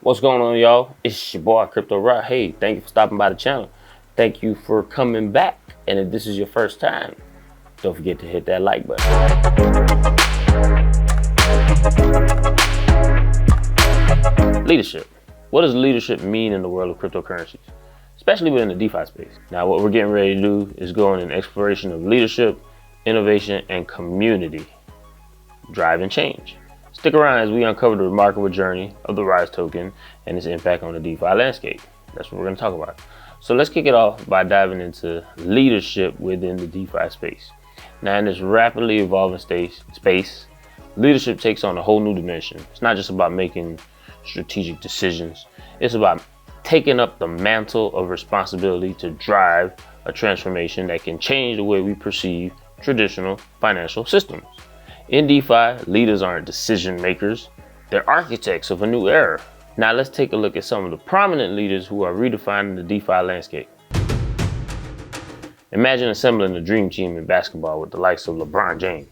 What's going on, y'all? It's your boy Crypto Rock. Hey, thank you for stopping by the channel. Thank you for coming back. And if this is your first time, don't forget to hit that like button. Leadership. What does leadership mean in the world of cryptocurrencies, especially within the DeFi space? Now, what we're getting ready to do is go on an exploration of leadership, innovation, and community driving change. Stick around as we uncover the remarkable journey of the Rhyze Token and its impact on the DeFi landscape. That's what we're going to talk about. So let's kick it off by diving into leadership within the DeFi space. Now, in this rapidly evolving space, leadership takes on a whole new dimension. It's not just about making strategic decisions. It's about taking up the mantle of responsibility to drive a transformation that can change the way we perceive traditional financial systems. In DeFi, leaders aren't decision makers, they're architects of a new era. Now let's take a look at some of the prominent leaders who are redefining the DeFi landscape. Imagine assembling a dream team in basketball with the likes of LeBron James,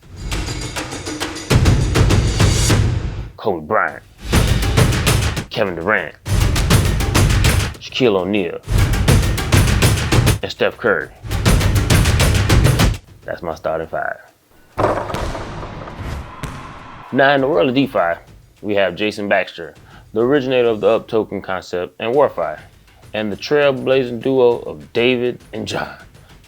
Kobe Bryant, Kevin Durant, Shaquille O'Neal, and Steph Curry. That's my starting five. Now, in the world of DeFi, we have Jason Baxter, the originator of the UP token concept and Warfi, and the trailblazing duo of David and John,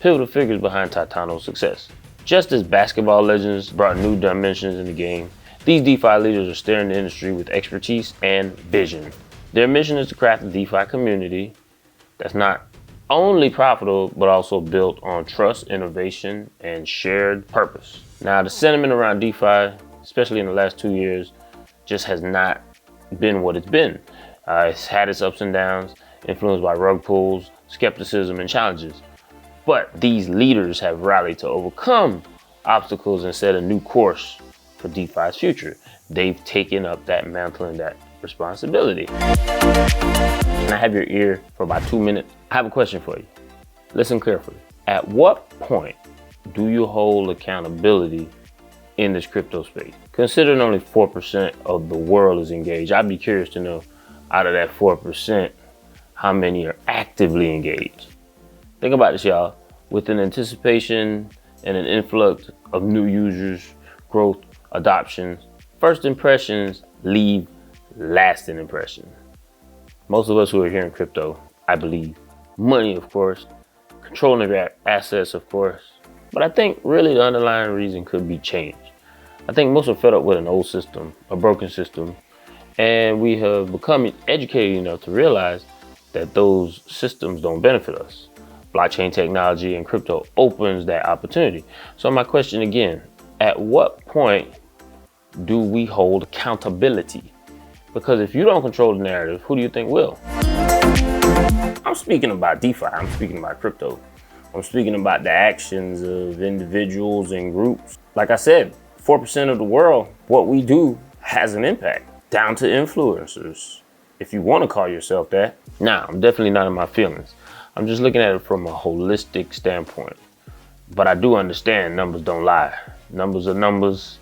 pivotal figures behind Titano's success. Just as basketball legends brought new dimensions in the game, these DeFi leaders are steering the industry with expertise and vision. Their mission is to craft a DeFi community that's not only profitable, but also built on trust, innovation, and shared purpose. Now, the sentiment around DeFi, especially in the last 2 years, just has not been what it's been. It's had its ups and downs, influenced by rug pulls, skepticism, and challenges. But these leaders have rallied to overcome obstacles and set a new course for DeFi's future. They've taken up that mantle and that responsibility. Can I have your ear for about 2 minutes? I have a question for you. Listen carefully. At what point do you hold accountability in this crypto space? Considering only 4% of the world is engaged, I'd be curious to know, out of that 4%, how many are actively engaged? Think about this, y'all. With an anticipation and an influx of new users, growth, adoption, first impressions leave lasting impressions. Most of us who are here in crypto, I believe, money, of course, controlling their assets, of course, but I think really the underlying reason could be change. I think most are fed up with an old system, a broken system, and we have become educated enough to realize that those systems don't benefit us. Blockchain technology and crypto opens that opportunity. So my question again, at what point do we hold accountability? Because if you don't control the narrative, who do you think will? I'm speaking about DeFi, I'm speaking about crypto. I'm speaking about the actions of individuals and groups. Like I said, 4% of the world, what we do has an impact, down to influencers, if you want to call yourself that. Now, I'm definitely not in my feelings. I'm just looking at it from a holistic standpoint. But I do understand numbers don't lie. Numbers are numbers,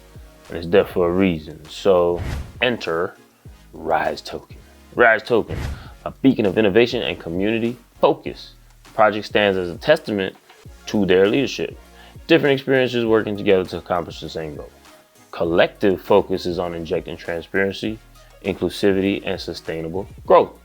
and it's there for a reason. So enter Rhyze Token. Rhyze Token, a beacon of innovation and community focus. The project stands as a testament to their leadership. Different experiences working together to accomplish the same goal. Collective focus is on injecting transparency, inclusivity, and sustainable growth.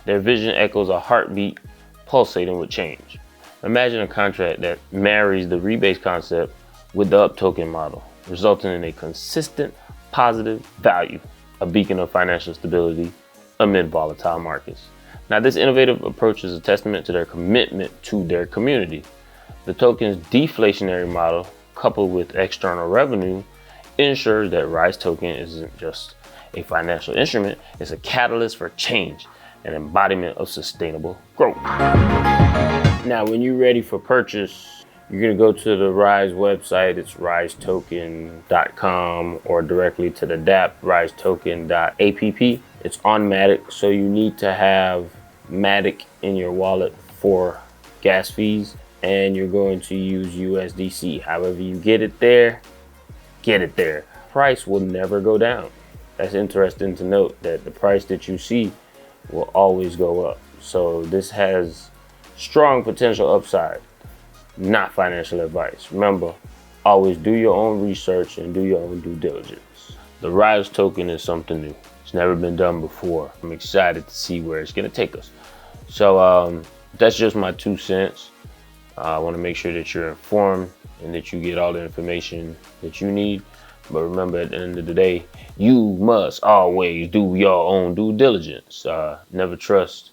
Their vision echoes a heartbeat pulsating with change. Imagine a contract that marries the rebase concept with the UP token model, resulting in a consistent, positive value, a beacon of financial stability amid volatile markets. Now, this innovative approach is a testament to their commitment to their community. The token's deflationary model, coupled with external revenue, ensures that Rhyze Token isn't just a financial instrument, it's a catalyst for change, an embodiment of sustainable growth. Now, when you're ready for purchase, you're gonna go to the Rhyze website. It's rhyzetoken.com, or directly to the dApp, rhyzetoken.app. It's on Matic, so you need to have Matic in your wallet for gas fees, and you're going to use USDC. However you get it there, get it there. Price will never go down. That's interesting to note, that the price that you see will always go up. So this has strong potential upside, not financial advice. Remember, always do your own research and do your own due diligence. The Rhyze token is something new. It's never been done before. I'm excited to see where it's gonna take us. So that's just my 2 cents. I wanna make sure that you're informed and that you get all the information that you need. But remember, at the end of the day, you must always do your own due diligence. Never trust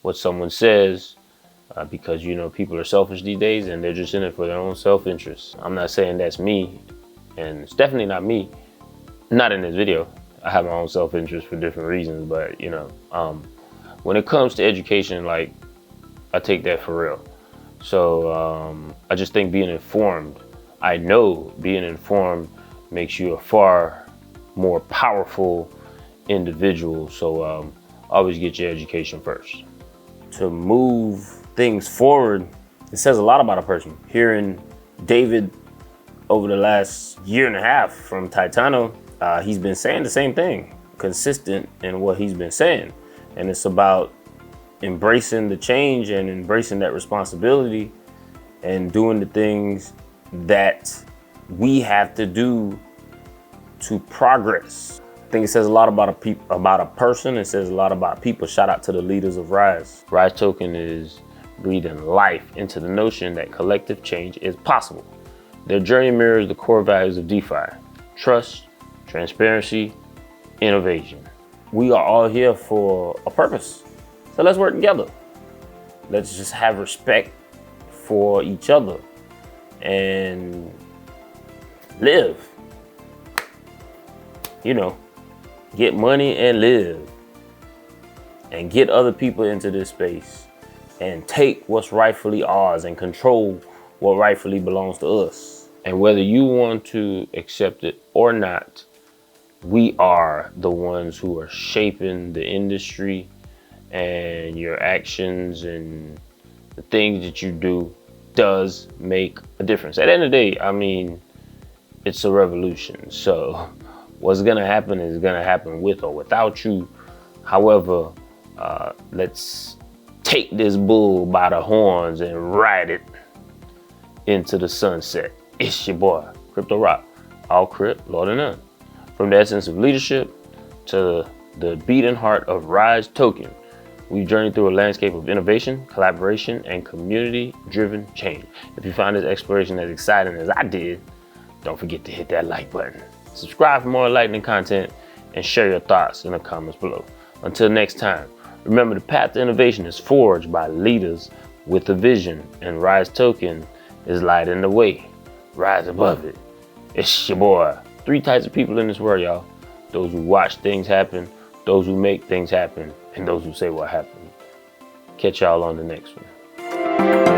what someone says because, you know, people are selfish these days and they're just in it for their own self-interest. I'm not saying that's me, and it's definitely not me. Not in this video. I have my own self-interest for different reasons, but, you know, when it comes to education, like, I take that for real. So I just think being informed, I know being informed makes you a far more powerful individual. So always get your education first. To move things forward, it says a lot about a person. Hearing David over the last 1.5 years from Titano, he's been saying the same thing, consistent in what he's been saying. And it's about embracing the change and embracing that responsibility and doing the things that we have to do to progress. I think it says a lot about a person. It says a lot about people. Shout out to the leaders of Rhyze. Rhyze Token is breathing life into the notion that collective change is possible. Their journey mirrors the core values of DeFi: trust, transparency, innovation. We are all here for a purpose. So let's work together. Let's just have respect for each other and live. You know, get money and live. And get other people into this space and take what's rightfully ours and control what rightfully belongs to us. And whether you want to accept it or not, we are the ones who are shaping the industry, and your actions and the things that you do does make a difference. At the end of the day, I mean, it's a revolution. So what's gonna happen is gonna happen with or without you. However, let's take this bull by the horns and ride it into the sunset. It's your boy, Crypto Rock. All Crypt, Lord and none. From the essence of leadership to the beating heart of Rhyze Token, we journey through a landscape of innovation, collaboration, and community-driven change. If you find this exploration as exciting as I did, don't forget to hit that like button. Subscribe for more enlightening content and share your thoughts in the comments below. Until next time, remember the path to innovation is forged by leaders with a vision, and Rhyze Token is lighting the way. Rise above it. It's your boy. 3 types of people in this world, y'all. Those who watch things happen, those who make things happen, and those who say what happened. Catch y'all on the next one.